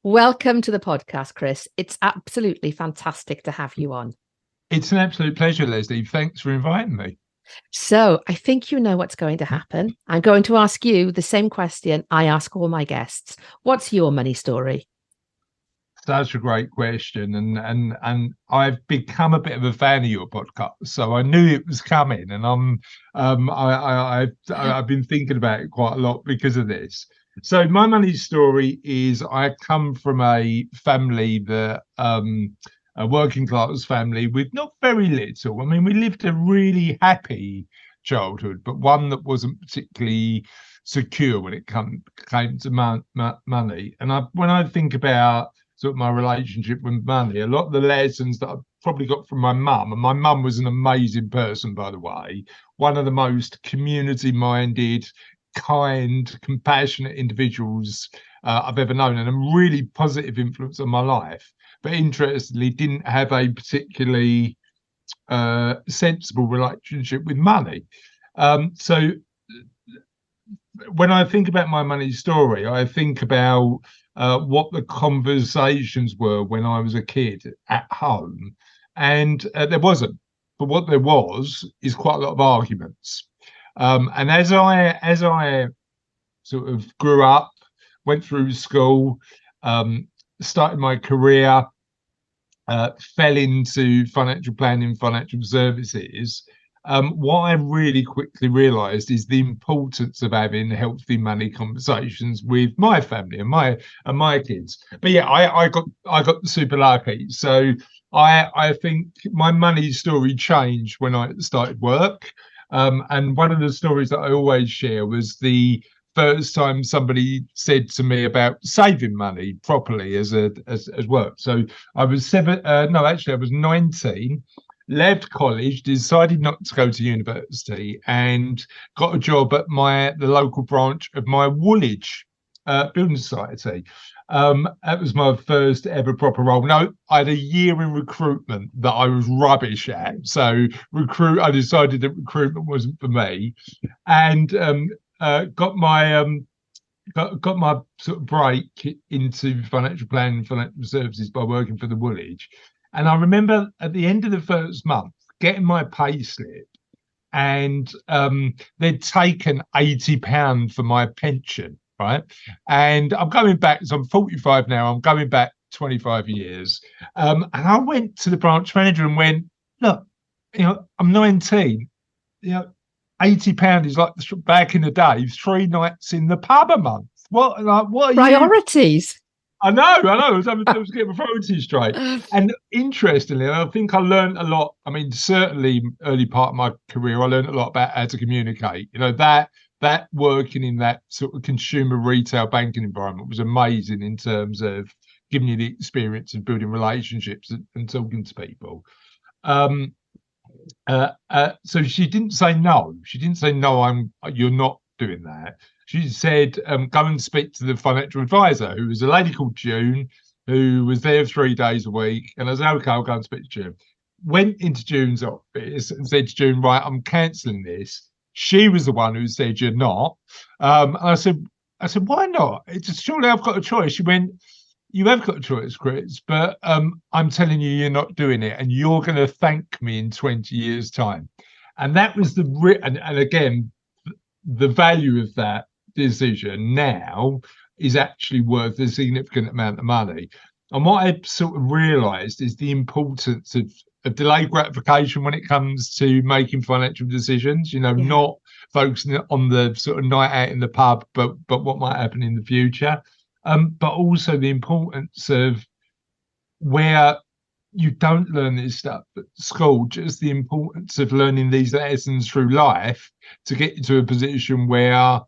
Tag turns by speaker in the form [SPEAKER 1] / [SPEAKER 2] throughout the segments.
[SPEAKER 1] Welcome to the podcast, Chris. It's absolutely fantastic to have you on.
[SPEAKER 2] It's an absolute pleasure, Lesley. Thanks for inviting me.
[SPEAKER 1] So I think you know what's going to happen. I'm going to ask you the same question I ask all my guests. What's your money story?
[SPEAKER 2] Such a great question, and I've become a bit of a fan of your podcast, so I knew it was coming, and I've been thinking about it quite a lot because of this. So my money story is I come from a family that a working class family with not very little. I mean, we lived a really happy childhood, but one that wasn't particularly secure when it came to money. And when I think about sort of my relationship with money, a lot of the lessons that I probably got from my mum, and my mum was an amazing person, by the way, one of the most community-minded, kind, compassionate individuals I've ever known, and a really positive influence on my life. But interestingly, didn't have a particularly sensible relationship with money. So when I think about my money story, I think about what the conversations were when I was a kid at home, and there wasn't. But what there was is quite a lot of arguments. And as I sort of grew up, went through school, started my career, fell into financial planning, financial services. What I really quickly realised is the importance of having healthy money conversations with my family and my kids. But yeah, I got super lucky. So I think my money story changed when I started work. And one of the stories that I always share was the first time somebody said to me about saving money properly as work. So I was I was 19, left college, decided not to go to university, and got a job at the local branch of my Woolwich building society. That was my first ever proper role. No, I had a year in recruitment that I was rubbish at. So I decided that recruitment wasn't for me, and got my sort of break into financial planning and financial services by working for the Woolwich. And I remember at the end of the first month getting my pay slip, and they'd taken £80 for my pension, right? And I'm going back, so I'm 45 now, I'm going back 25 years. And I went to the branch manager and went, look, I'm 19, £80 is like back in the day, 3 nights in the pub a month. What are
[SPEAKER 1] Priorities.
[SPEAKER 2] I know. I was getting my priorities straight. And interestingly, I think I learned a lot. I mean, certainly early part of my career, I learned a lot about how to communicate. That working in that sort of consumer retail banking environment was amazing in terms of giving you the experience of building relationships and talking to people. So she didn't say no. She didn't say no. You're not doing that. She said, go and speak to the financial advisor, who was a lady called June, who was there 3 days a week. And I said, okay, I'll go and speak to June. Went into June's office and said to June, right, I'm cancelling this. She was the one who said, you're not. And I said, why not? Surely I've got a choice. She went, you have got a choice, Chris, but I'm telling you, you're not doing it, and you're going to thank me in 20 years' time. And that was and again, the value of that decision now is actually worth a significant amount of money. And what I sort of realised is the importance of delayed gratification when it comes to making financial decisions. Not focusing on the sort of night out in the pub, but what might happen in the future. But also the importance of where you don't learn this stuff at school, just the importance of learning these lessons through life to get you to a position where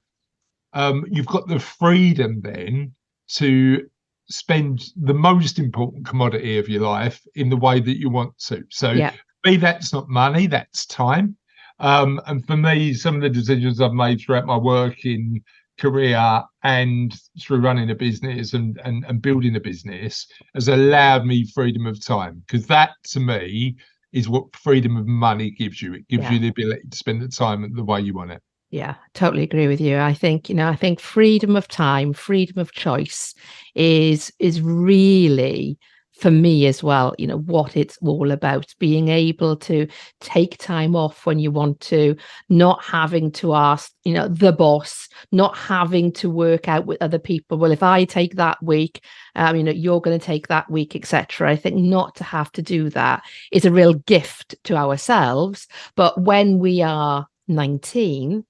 [SPEAKER 2] you've got the freedom then to spend the most important commodity of your life in the way that you want to. So that's not money, that's time. And for me, some of the decisions I've made throughout my working career and through running a business and building a business has allowed me freedom of time, because that to me is what freedom of money gives you. It gives you the ability to spend the time the way you want it.
[SPEAKER 1] Yeah, totally agree with you. I think, I think freedom of time, freedom of choice is really for me as well, what it's all about. Being able to take time off when you want to, not having to ask, the boss, not having to work out with other people. Well, if I take that week, you're going to take that week, etc. I think not to have to do that is a real gift to ourselves. But when we are 19,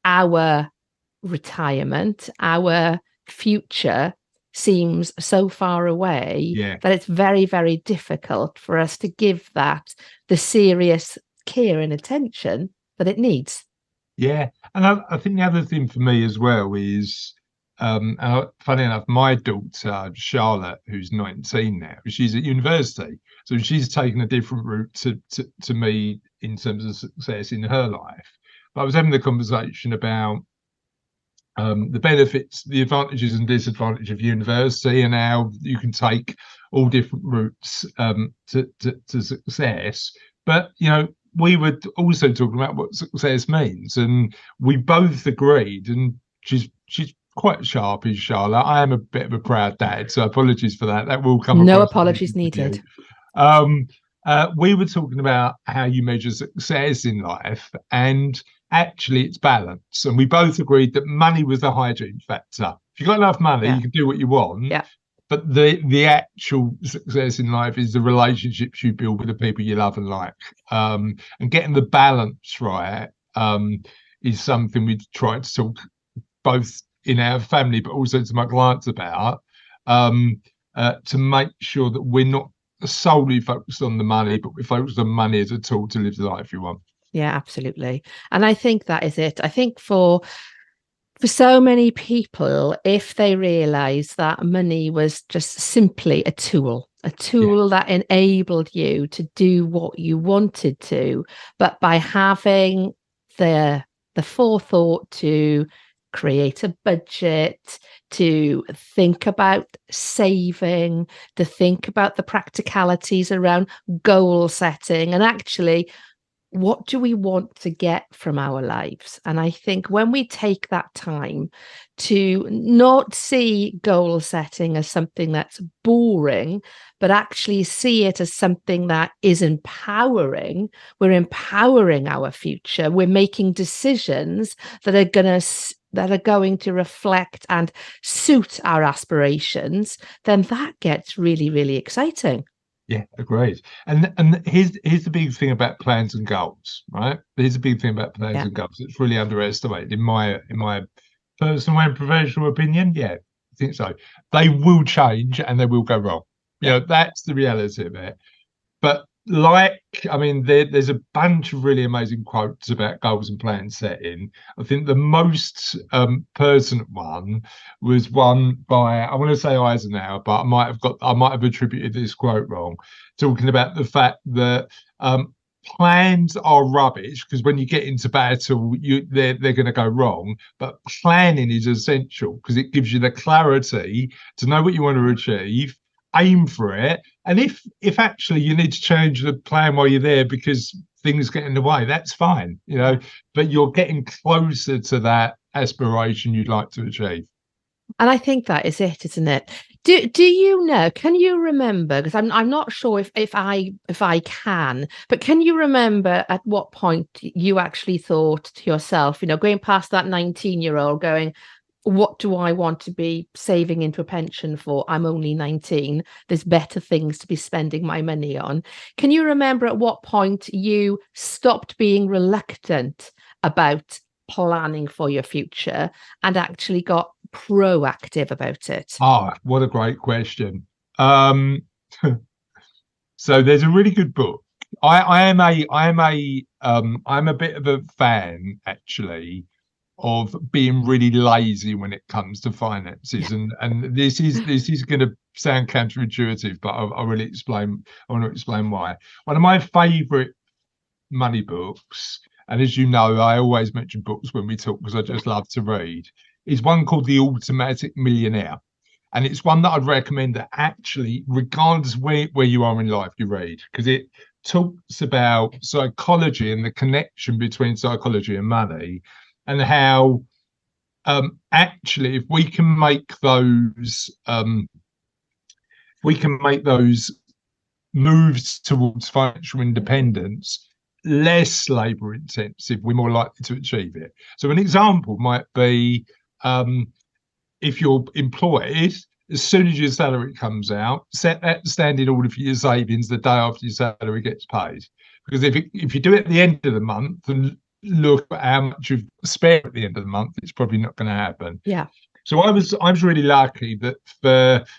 [SPEAKER 1] our retirement, our future seems so far away
[SPEAKER 2] Yeah.
[SPEAKER 1] that it's very, very difficult for us to give that the serious care and attention that it needs.
[SPEAKER 2] Yeah, and I think the other thing for me as well is, funny enough, my daughter Charlotte, who's 19 now, she's at university, so she's taken a different route to me in terms of success in her life. But I was having the conversation about the benefits, the advantages and disadvantages of university, and how you can take all different routes to success. But we were also talking about what success means, and we both agreed. And she's quite sharp, is Charlotte. I am a bit of a proud dad, so apologies for that. That will come
[SPEAKER 1] No
[SPEAKER 2] across.
[SPEAKER 1] apologies needed.
[SPEAKER 2] We were talking about how you measure success in life, and actually it's balance. And we both agreed that money was the hygiene factor. If you've got enough money, you can do what you want.
[SPEAKER 1] Yeah.
[SPEAKER 2] But the actual success in life is the relationships you build with the people you love and like. And getting the balance right is something we try to talk both in our family, but also to my clients about, to make sure that we're not solely focused on the money, but we're focused on money as a tool to live the life you want.
[SPEAKER 1] Yeah, absolutely. And I think that is it. I think for so many people, if they realize that money was just simply a tool that enabled you to do what you wanted to, but by having the forethought to create a budget, to think about saving, to think about the practicalities around goal setting, and actually, what do we want to get from our lives? And I think when we take that time to not see goal setting as something that's boring, but actually see it as something that is empowering, we're empowering our future. We're making decisions that are going to reflect and suit our aspirations, then that gets really, really exciting.
[SPEAKER 2] Yeah, agreed. And here's the big thing about plans and goals, right? Here's the big thing about plans and goals. It's really underestimated in my personal and professional opinion. Yeah, I think so. They will change and they will go wrong. That's the reality of it. But there's a bunch of really amazing quotes about goals and plan setting. I think the most pertinent one was one by, I want to say Eisenhower, but I might have attributed this quote wrong, talking about the fact that plans are rubbish because when you get into battle, they're going to go wrong. But planning is essential because it gives you the clarity to know what you want to achieve, aim for it, and if actually you need to change the plan while you're there because things get in the way, that's fine, but you're getting closer to that aspiration you'd like to achieve.
[SPEAKER 1] And I think that is it, isn't it? Do you know, can you remember, because I'm not sure if I can, but can you remember at what point you actually thought to yourself, going past that 19-year-old going, what do I want to be saving into a pension for? I'm only 19. There's better things to be spending my money on. Can you remember at what point you stopped being reluctant about planning for your future and actually got proactive about it?
[SPEAKER 2] Oh, what a great question. So there's a really good book. I'm a bit of a fan actually of being really lazy when it comes to finances, and this is going to sound counterintuitive, but I want to explain why. One of my favorite money books, and as you know, I always mention books when we talk because I just love to read, is one called The Automatic Millionaire. And it's one that I'd recommend that actually, regardless where you are in life, you read, because it talks about psychology and the connection between psychology and money. and how actually if we can make those moves towards financial independence less labour intensive, we're more likely to achieve it. So an example might be if you're employed, as soon as your salary comes out, set that standing order for your savings the day after your salary gets paid. Because if you do it at the end of the month and look at how much you've spent at the end of the month, it's probably not going to happen.
[SPEAKER 1] Yeah.
[SPEAKER 2] So I was really lucky that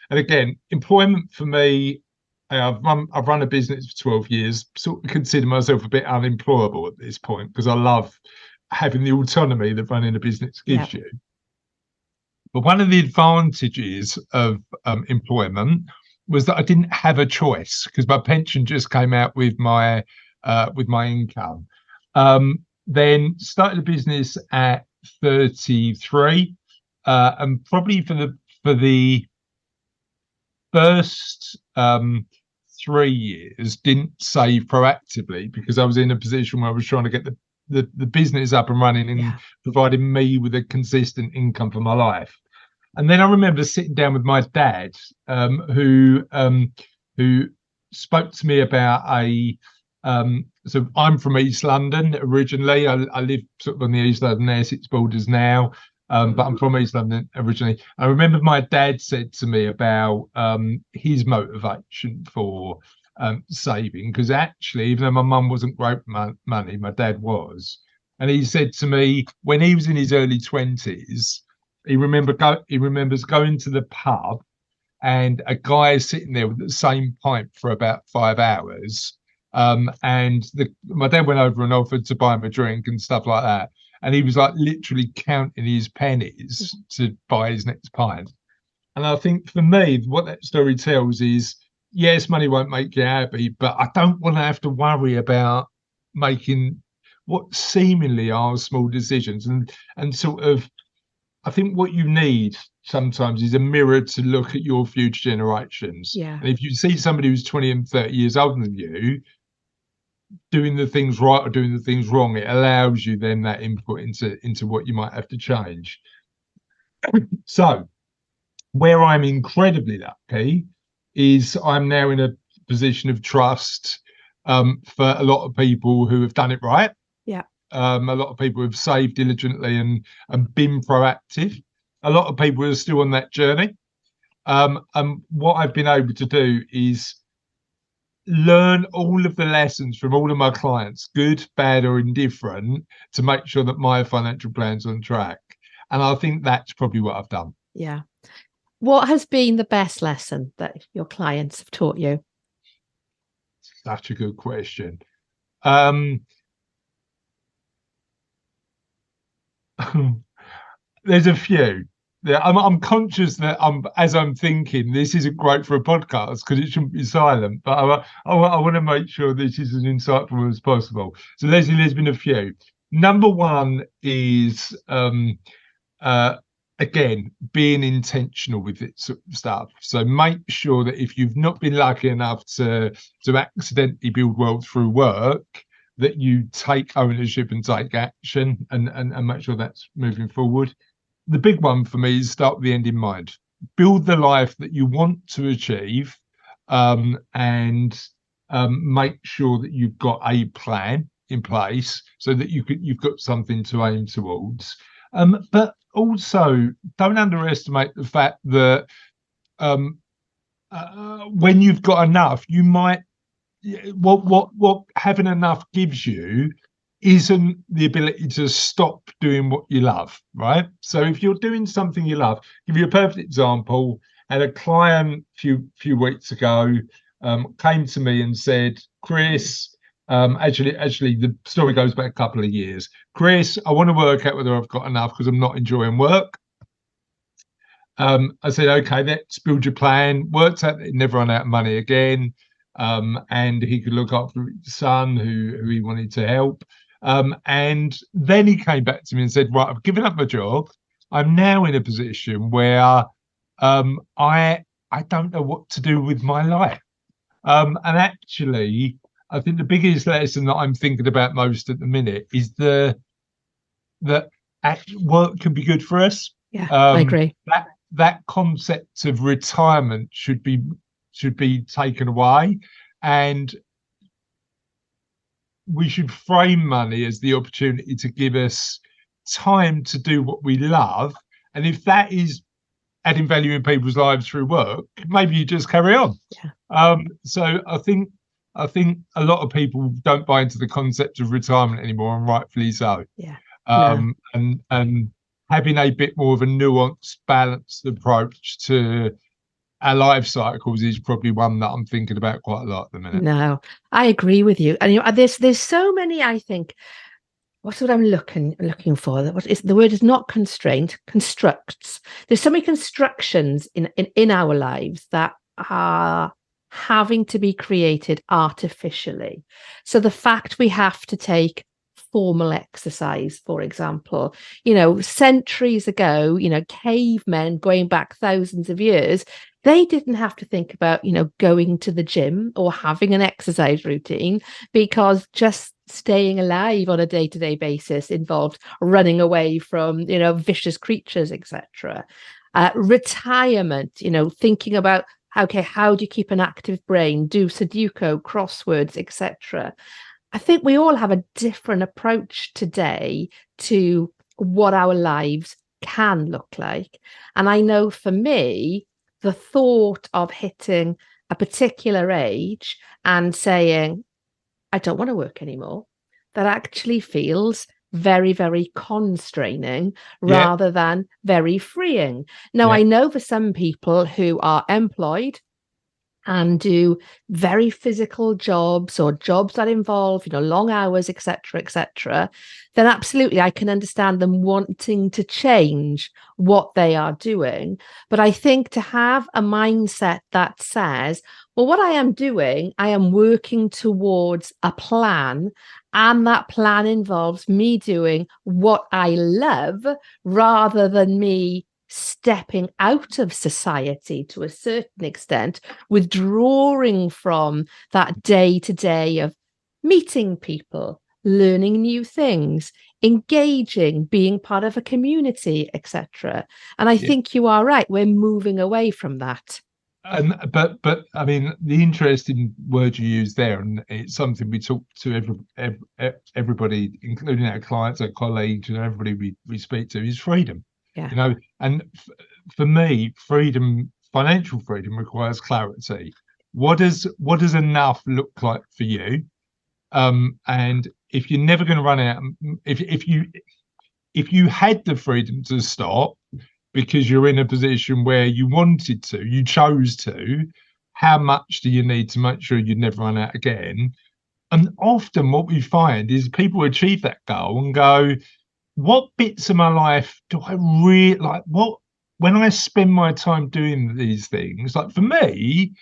[SPEAKER 2] and again, employment for me, I've run a business for 12 years, sort of consider myself a bit unemployable at this point because I love having the autonomy that running a business gives you. But one of the advantages of employment was that I didn't have a choice because my pension just came out with my income. Then started a business at 33, and probably for the first 3 years didn't save proactively because I was in a position where I was trying to get the business up and running and providing me with a consistent income for my life. And then I remember sitting down with my dad, who spoke to me about so I'm from East London originally. I live sort of on the East London Essex borders now, but I'm from East London originally. I remember my dad said to me about his motivation for saving, because actually, even though my mum wasn't great money, my dad was. And he said to me when he was in his early 20s, he remembers going to the pub and a guy sitting there with the same pint for about 5 hours. And my dad went over and offered to buy him a drink and stuff like that. And he was like literally counting his pennies to buy his next pint. And I think for me, what that story tells is, yes, money won't make you happy, but I don't want to have to worry about making what seemingly are small decisions. And sort of, I think what you need sometimes is a mirror to look at your future generations.
[SPEAKER 1] Yeah.
[SPEAKER 2] And if you see somebody who's 20 and 30 years older than you doing the things right or doing the things wrong, it allows you then that input into what you might have to change. So where I'm incredibly lucky is I'm now in a position of trust for a lot of people who have done it right.
[SPEAKER 1] Yeah.
[SPEAKER 2] A lot of people have saved diligently and been proactive. A lot of people are still on that journey. And what I've been able to do is learn all of the lessons from all of my clients, good, bad, or indifferent, to make sure that my financial plan's on track. And I think that's probably what I've done.
[SPEAKER 1] Yeah. What has been the best lesson that your clients have taught you?
[SPEAKER 2] Such a good question. There's a few. Yeah, I'm conscious that as I'm thinking, this isn't great for a podcast because it shouldn't be silent. But I want to make sure this is as insightful as possible. So, Lesley, there's been a few. Number one is again, being intentional with it sort of stuff. So make sure that if you've not been lucky enough to accidentally build wealth through work, that you take ownership and take action and make sure that's moving forward. The big one for me is start with the end in mind. Build the life that you want to achieve, and make sure that you've got a plan in place so that you've got something to aim towards. But also, don't underestimate the fact that when you've got enough, you might what having enough gives you isn't the ability to stop doing what you love, right? So if you're doing something you love, give you a perfect example. I had a client a few weeks ago came to me and said, Chris, actually the story goes back a couple of years. Chris, I want to work out whether I've got enough because I'm not enjoying work. I said, okay, let's build your plan. Worked out that he'd never run out of money again. And he could look after his son who he wanted to help. And then he came back to me and said, right, I've given up my job. I'm now in a position where I don't know what to do with my life. And actually, I think the biggest lesson that I'm thinking about most at the minute is that work can be good for us.
[SPEAKER 1] Yeah, I agree.
[SPEAKER 2] That concept of retirement should be taken away, and we should frame money as the opportunity to give us time to do what we love. And if that is adding value in people's lives through work, maybe you just carry on.
[SPEAKER 1] Yeah.
[SPEAKER 2] So I think a lot of people don't buy into the concept of retirement anymore, and rightfully so.
[SPEAKER 1] Yeah.
[SPEAKER 2] And having a bit more of a nuanced, balanced approach to our life cycles is probably one that I'm thinking about quite a lot at the minute.
[SPEAKER 1] No, I agree with you. And there's so many, I think. What's what I'm looking for? What is the word? Is not constraint, constructs. There's so many constructions in our lives that are having to be created artificially. So the fact we have to take formal exercise, for example, centuries ago, cavemen going back thousands of years, they didn't have to think about, going to the gym or having an exercise routine, because just staying alive on a day-to-day basis involved running away from, vicious creatures, etc. Retirement, thinking about, okay, how do you keep an active brain, do Sudoku, crosswords, etc. I think we all have a different approach today to what our lives can look like. And I know for me, the thought of hitting a particular age and saying, I don't want to work anymore, that actually feels very, very constraining rather than very freeing. Now, I know for some people who are employed and do very physical jobs or jobs that involve, long hours, etc., then absolutely I can understand them wanting to change what they are doing. But I think to have a mindset that says, well, what I am doing, I am working towards a plan, and that plan involves me doing what I love rather than me stepping out of society to a certain extent, withdrawing from that day-to-day of meeting people, learning new things, engaging, being part of a community, etc. And I think you are right, we're moving away from that.
[SPEAKER 2] But I mean, the interesting word you use there, and it's something we talk to everybody, including our clients, our colleagues, and everybody we speak to, is freedom.
[SPEAKER 1] Yeah.
[SPEAKER 2] And for me, financial freedom requires clarity. What does enough look like for you? And if you're never going to run out, if you had the freedom to stop because you're in a position where you wanted to, you chose to, how much do you need to make sure you never run out again? And often what we find is people achieve that goal and go, what bits of my life do I really like? When I spend my time doing these things, like for me,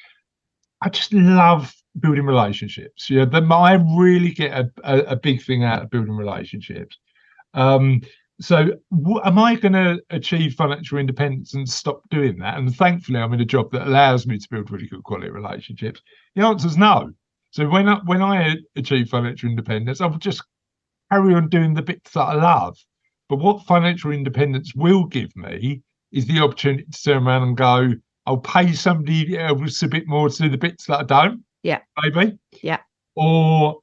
[SPEAKER 2] I just love building relationships. I really get a big thing out of building relationships. So am I going to achieve financial independence and stop doing that? And thankfully, I'm in a job that allows me to build really good quality relationships. The answer is no. So when I achieve financial independence, I'll just carry on doing the bits that I love. But what financial independence will give me is the opportunity to turn around and go, I'll pay somebody else a bit more to do the bits that I don't.
[SPEAKER 1] Yeah.
[SPEAKER 2] Maybe.
[SPEAKER 1] Yeah.
[SPEAKER 2] Or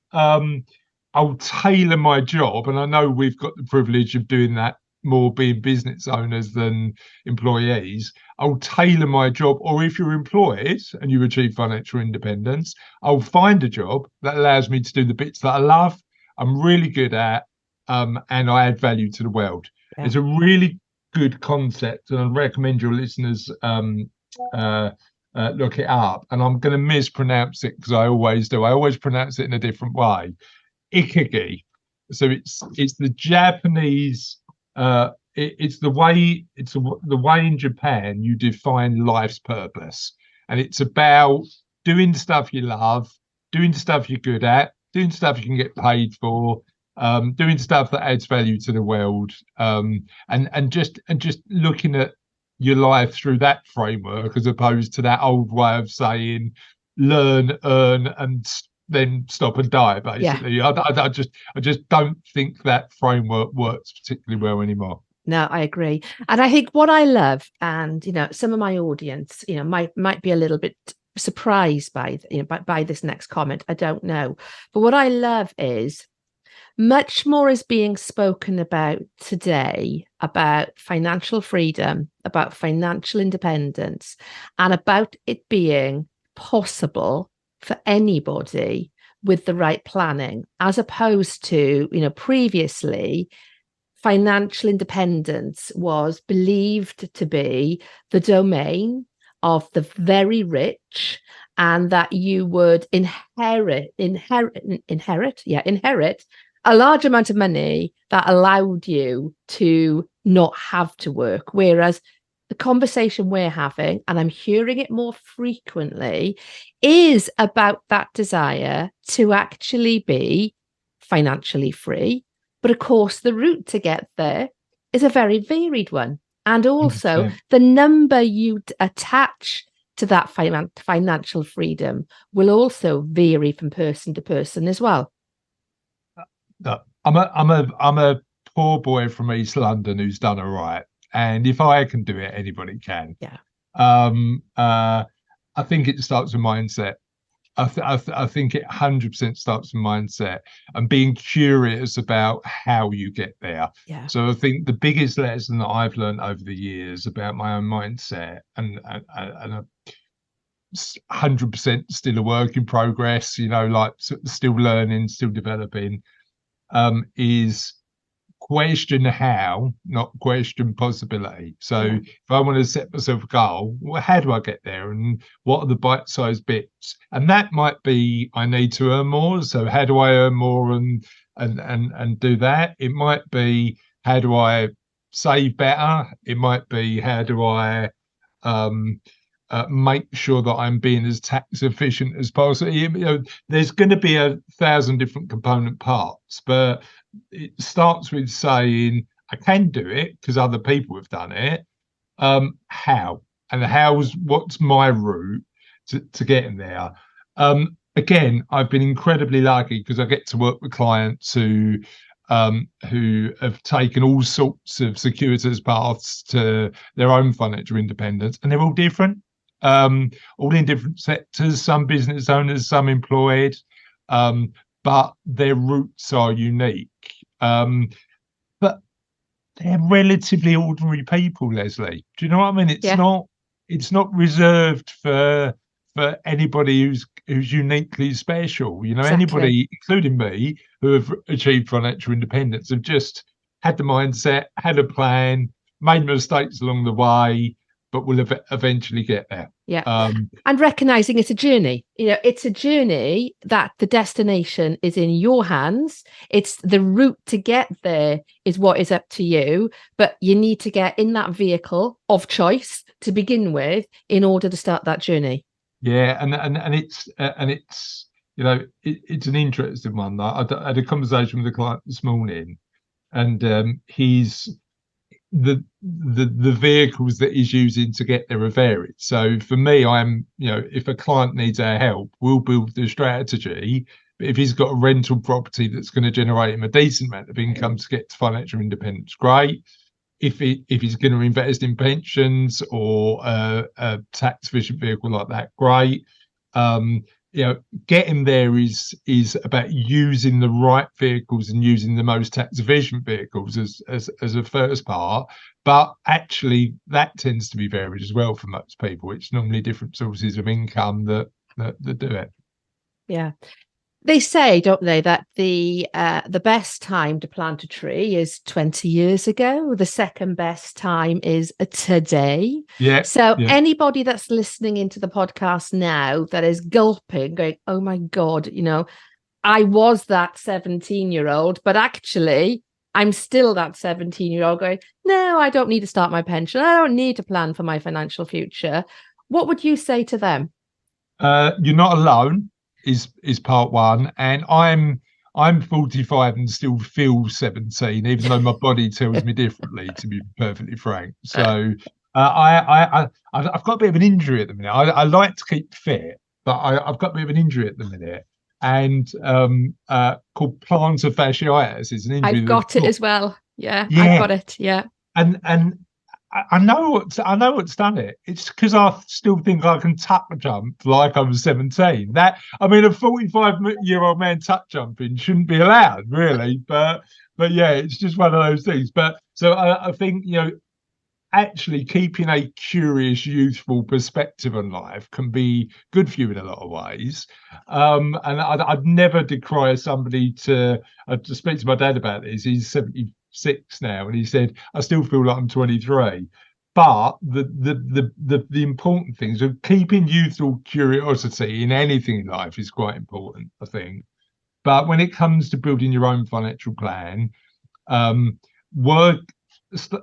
[SPEAKER 2] I'll tailor my job. And I know we've got the privilege of doing that more being business owners than employees. I'll tailor my job. Or if you're employed and you achieve financial independence, I'll find a job that allows me to do the bits that I love, I'm really good at, and I add value to the world. Yeah. It's a really good concept, and I recommend your listeners look it up. And I'm going to mispronounce it because I always do. I always pronounce it in a different way. Ikigai. So it's the Japanese. It's the way in Japan you define life's purpose, and it's about doing stuff you love, doing stuff you're good at, doing stuff you can get paid for, doing stuff that adds value to the world, and just looking at your life through that framework as opposed to that old way of saying learn, earn, and then stop and die.
[SPEAKER 1] Yeah.
[SPEAKER 2] Basically, I just don't think that framework works particularly well anymore.
[SPEAKER 1] No, I agree. And I think what I love, and some of my audience, might be a little bit surprised by by this next comment. I don't know. But what I love is much more is being spoken about today about financial freedom, about financial independence, and about it being possible for anybody with the right planning, as opposed to, previously financial independence was believed to be the domain of the very rich, and that you would inherit a large amount of money that allowed you to not have to work. Whereas the conversation we're having, and I'm hearing it more frequently, is about that desire to actually be financially free. But of course, the route to get there is a very varied one. And also
[SPEAKER 2] 100%.
[SPEAKER 1] the number you attach to that financial freedom will also vary from person to person as well.
[SPEAKER 2] I'm a poor boy from East London who's done all right, and if I can do it, anybody can.
[SPEAKER 1] Yeah.
[SPEAKER 2] I think it starts with mindset. I think it 100% starts with mindset and being curious about how you get there.
[SPEAKER 1] Yeah.
[SPEAKER 2] So I think the biggest lesson that I've learned over the years about my own mindset, and 100% still a work in progress, like still learning, still developing, is question how, not question possibility. So if I want to set myself a goal, well, how do I get there, and what are the bite-sized bits? And that might be I need to earn more. So how do I earn more and do that? It might be how do I save better? It might be how do I make sure that I'm being as tax efficient as possible. There's going to be 1,000 different component parts, but it starts with saying I can do it because other people have done it. How? And what's my route to getting there? Again, I've been incredibly lucky because I get to work with clients who have taken all sorts of circuitous paths to their own financial independence, and they're all different, all in different sectors, some business owners, some employed, but their routes are unique. But they're relatively ordinary people, Lesley. Do you know what I mean? It's not reserved for anybody who's uniquely special.
[SPEAKER 1] Exactly.
[SPEAKER 2] Anybody, including me, who have achieved financial independence, have just had the mindset, had a plan, made mistakes along the way, but will eventually get there.
[SPEAKER 1] Yeah. And recognizing it's a journey. It's a journey that the destination is in your hands. It's the route to get there is what is up to you, but you need to get in that vehicle of choice to begin with in order to start that journey.
[SPEAKER 2] Yeah, and it's it's an interesting one. I had a conversation with a client this morning, and he's the vehicles that he's using to get there are varied. So for me, I'm if a client needs our help, we'll build the strategy. But if he's got a rental property that's going to generate him a decent amount of income to get to financial independence, great. If he's going to invest in pensions or a tax efficient vehicle like that, great. Getting there is about using the right vehicles and using the most tax efficient vehicles as a first part. But actually, that tends to be varied as well for most people. It's normally different sources of income that do it.
[SPEAKER 1] Yeah. They say, don't they, that the best time to plant a tree is 20 years ago. The second best time is today.
[SPEAKER 2] Yeah.
[SPEAKER 1] So anybody that's listening into the podcast now that is gulping, going, oh my God, I was that 17-year-old, but actually I'm still that 17-year-old going, no, I don't need to start my pension. I don't need to plan for my financial future. What would you say to them?
[SPEAKER 2] You're not alone. Is part one, and I'm 45 and still feel 17, even though my body tells me differently, to be perfectly frank. So I've got a bit of an injury at the minute. I like to keep fit, but I've got a bit of an injury at the minute, and called plantar fasciitis. It's an injury.
[SPEAKER 1] I've got it as well. Yeah, I've
[SPEAKER 2] Yeah,
[SPEAKER 1] got it. Yeah.
[SPEAKER 2] and I know what's done it. It's because I still think I can tuck jump like I was 17. That, I mean, a 45-year-old man tuck jumping shouldn't be allowed, really. But yeah, it's just one of those things. But so I think, actually keeping a curious, youthful perspective on life can be good for you in a lot of ways. And I'd never decry somebody to speak to my dad about this. He's 76 now, and he said, I still feel like I'm 23. But the important things of keeping youthful curiosity in anything in life is quite important, I think. But when it comes to building your own financial plan, work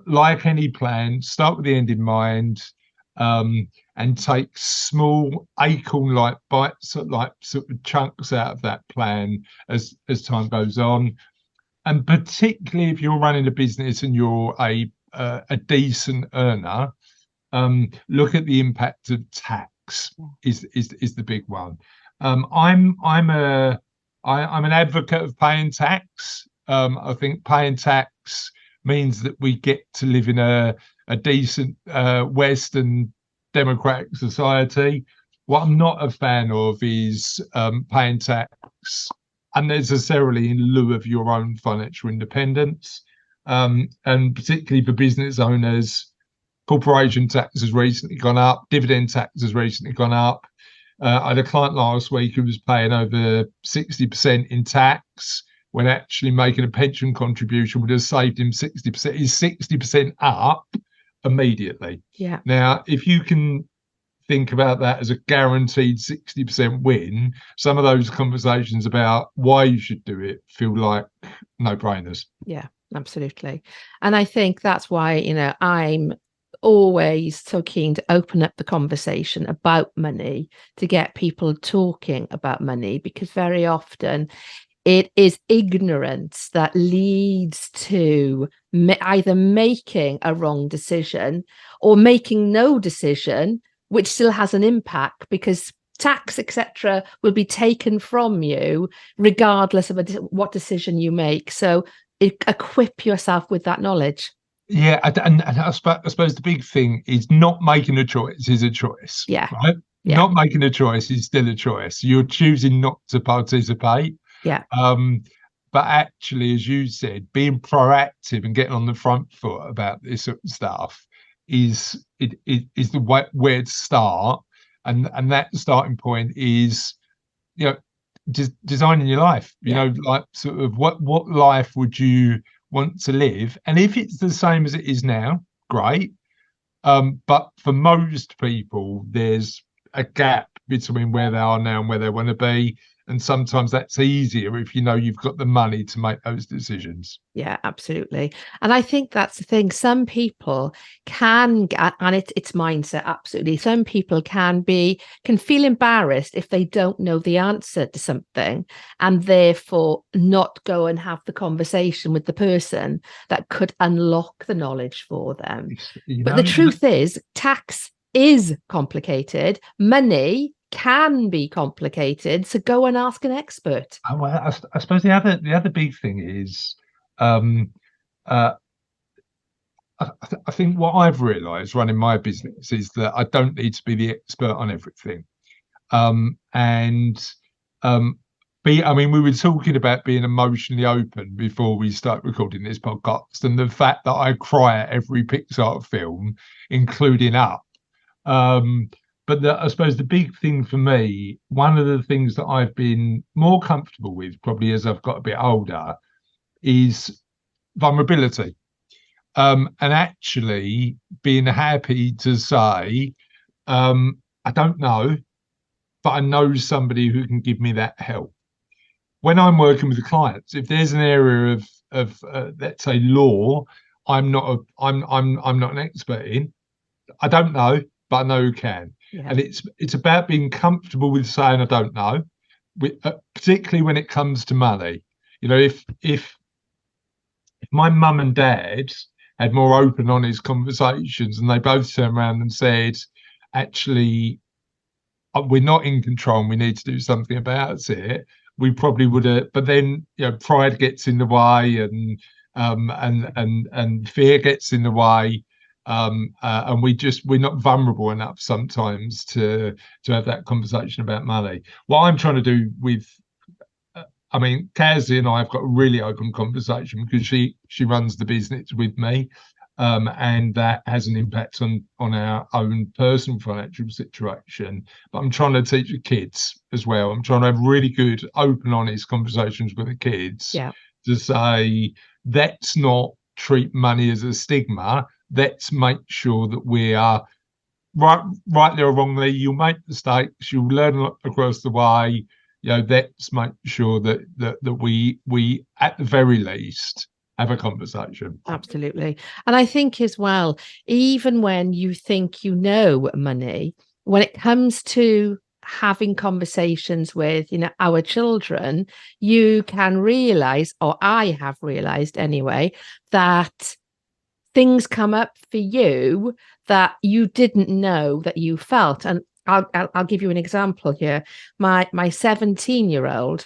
[SPEAKER 2] like any plan, start with the end in mind, and take small acorn-like bites, like sort of chunks out of that plan as time goes on. And particularly if you're running a business and you're a decent earner, look at the impact of tax. Is the big one. I'm an advocate of paying tax. I think paying tax means that we get to live in a decent Western democratic society. What I'm not a fan of is paying tax unnecessarily in lieu of your own financial independence. And particularly for business owners, corporation tax has recently gone up, dividend tax has recently gone up. I had a client last week who was paying over 60% in tax, when actually making a pension contribution would have saved him 60%. He's 60% up immediately.
[SPEAKER 1] Yeah.
[SPEAKER 2] Now, if you can think about that as a guaranteed 60% win, some of those conversations about why you should do it feel like no-brainers.
[SPEAKER 1] Yeah, absolutely. And I think that's why, I'm always so keen to open up the conversation about money, to get people talking about money, because very often it is ignorance that leads to either making a wrong decision or making no decision, which still has an impact, because tax, etc., will be taken from you regardless of what decision you make. So equip yourself with that knowledge.
[SPEAKER 2] Yeah, and I suppose the big thing is not making a choice is a choice.
[SPEAKER 1] Yeah.
[SPEAKER 2] Right?
[SPEAKER 1] Yeah.
[SPEAKER 2] Not making a choice is still a choice. You're choosing not to participate.
[SPEAKER 1] Yeah.
[SPEAKER 2] But actually, as you said, being proactive and getting on the front foot about this sort of stuff is the way where to start. And that starting point is, just designing your life. Like sort of what life would you want to live, and if it's the same as it is now, great. But for most people, there's a gap between where they are now and where they want to be, and sometimes that's easier if you've got the money to make those decisions.
[SPEAKER 1] Yeah, absolutely. And I think that's the thing. Some people can get, and it's mindset, absolutely. Some people can feel embarrassed if they don't know the answer to something, and therefore not go and have the conversation with the person that could unlock the knowledge for them. But the truth is, tax is complicated. Money can be complicated, so go and ask an expert.
[SPEAKER 2] Well, I suppose the other big thing is, I think what I've realised running my business is that I don't need to be the expert on everything. We were talking about being emotionally open before we start recording this podcast, and the fact that I cry at every Pixar film, including Up. But I suppose the big thing for me, one of the things that I've been more comfortable with, probably as I've got a bit older, is vulnerability. And actually being happy to say, I don't know, but I know somebody who can give me that help. When I'm working with the clients, if there's an area of let's say law, I'm not an expert in, I don't know, but I know who can. Yeah. And it's about being comfortable with saying I don't know, particularly when it comes to money. If my mum and dad had more open, honest conversations, and they both turned around and said, actually, we're not in control and we need to do something about it, we probably would have. But then, pride gets in the way, and fear gets in the way, and we're not vulnerable enough sometimes to have that conversation about money. What I'm trying to do with, I mean, Kazzy and I have got a really open conversation because she runs the business with me, and that has an impact on our own personal financial situation. But I'm trying to teach the kids as well. I'm trying to have really good, open, honest conversations with the kids to say, let's not treat money as a stigma. Let's make sure that we are rightly or wrongly. You'll make mistakes. You'll learn across the way. Let's make sure that we at the very least have a conversation.
[SPEAKER 1] Absolutely. And I think as well, even when you think you know money, when it comes to having conversations with, our children, you can realize, or I have realized anyway, that things come up for you that you didn't know that you felt. And I'll give you an example here. My 17-year-old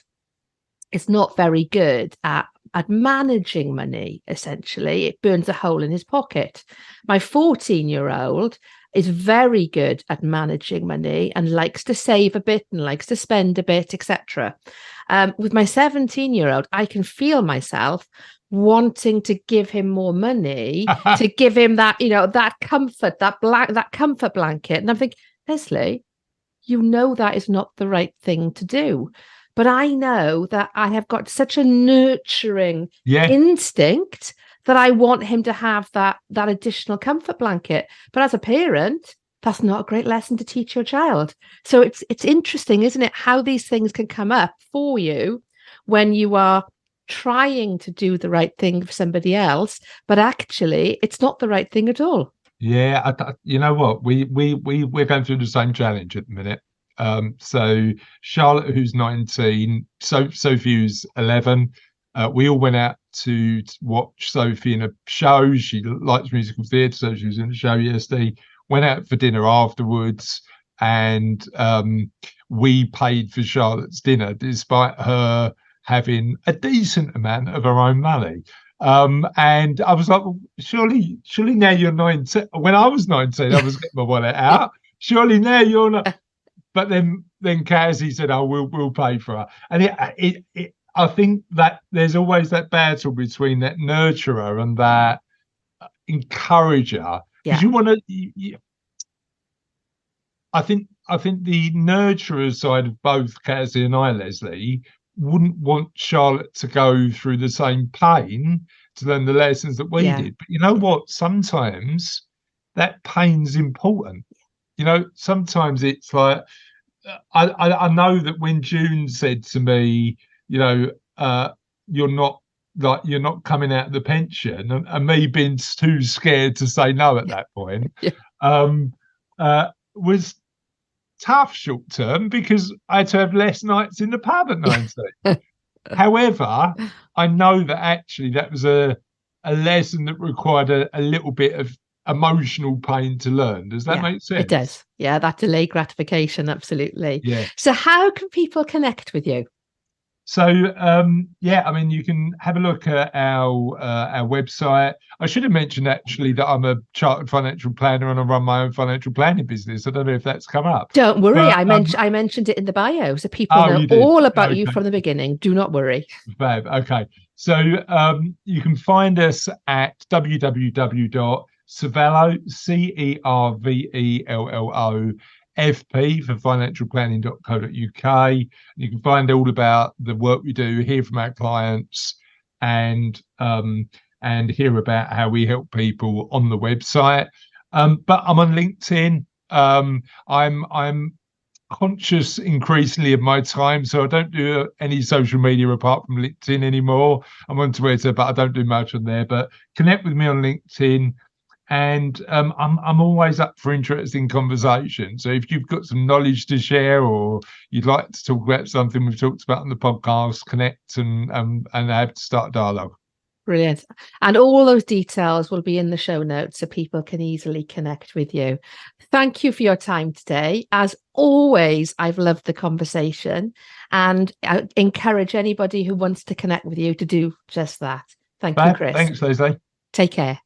[SPEAKER 1] is not very good at managing money. Essentially, it burns a hole in his pocket. My 14-year-old is very good at managing money and likes to save a bit and likes to spend a bit, etc. With my 17-year-old, I can feel myself wanting to give him more money to give him that, that comfort, that comfort blanket. And I'm thinking, Lesley, that is not the right thing to do. But I know that I have got such a nurturing instinct that I want him to have that additional comfort blanket. But as a parent, that's not a great lesson to teach your child. So it's interesting, isn't it, how these things can come up for you when you are trying to do the right thing for somebody else, but actually it's not the right thing at all.
[SPEAKER 2] Yeah, you know what? We're going through the same challenge at the minute. So Charlotte, who's 19, Sophie, who's 11, we all went out to watch Sophie in a show. She likes musical theatre, so she was in the show yesterday. Went out for dinner afterwards, and we paid for Charlotte's dinner despite her having a decent amount of her own money. And I was like, well, surely now you're 19. When I was 19, I was getting my wallet out. Surely now you're not. But then Kazzy said, "Oh, we'll pay for her." And I think that there's always that battle between that nurturer and that encourager, because you want to. I think the nurturer side of both Kazzy and I, Lesley, wouldn't want Charlotte to go through the same pain to learn the lessons that we did. But you know what? Sometimes that pain's important. Sometimes it's like, I know that when June said to me, you're not coming out of the pension, and me being too scared to say no at that point, was tough short term, because I had to have less nights in the pub at 19. However, I know that actually that was a lesson that required a little bit of emotional pain to learn. Does that make sense?
[SPEAKER 1] It does. Yeah, that delayed gratification, absolutely.
[SPEAKER 2] Yeah.
[SPEAKER 1] So how can people connect with you?
[SPEAKER 2] So I mean, you can have a look at our website. I should have mentioned actually that I'm a chartered financial planner and I run my own financial planning business. I don't know if that's come up.
[SPEAKER 1] Don't worry, but, I mentioned it in the bio, so people know all about you from the beginning. Do not worry.
[SPEAKER 2] Fab. Okay. So you can find us at www.cervello, Cervello, FP for financialplanning.co.uk. You can find all about the work we do, hear from our clients, and hear about how we help people on the website. But I'm on LinkedIn. I'm conscious increasingly of my time, so I don't do any social media apart from LinkedIn anymore. I'm on Twitter, but I don't do much on there. But connect with me on LinkedIn. And I'm always up for interesting conversation. So if you've got some knowledge to share, or you'd like to talk about something we've talked about on the podcast, connect and have to start dialogue.
[SPEAKER 1] Brilliant. And all those details will be in the show notes so people can easily connect with you. Thank you for your time today. As always, I've loved the conversation, and I encourage anybody who wants to connect with you to do just that. Thank you, Chris.
[SPEAKER 2] Thanks, Lesley.
[SPEAKER 1] Take care.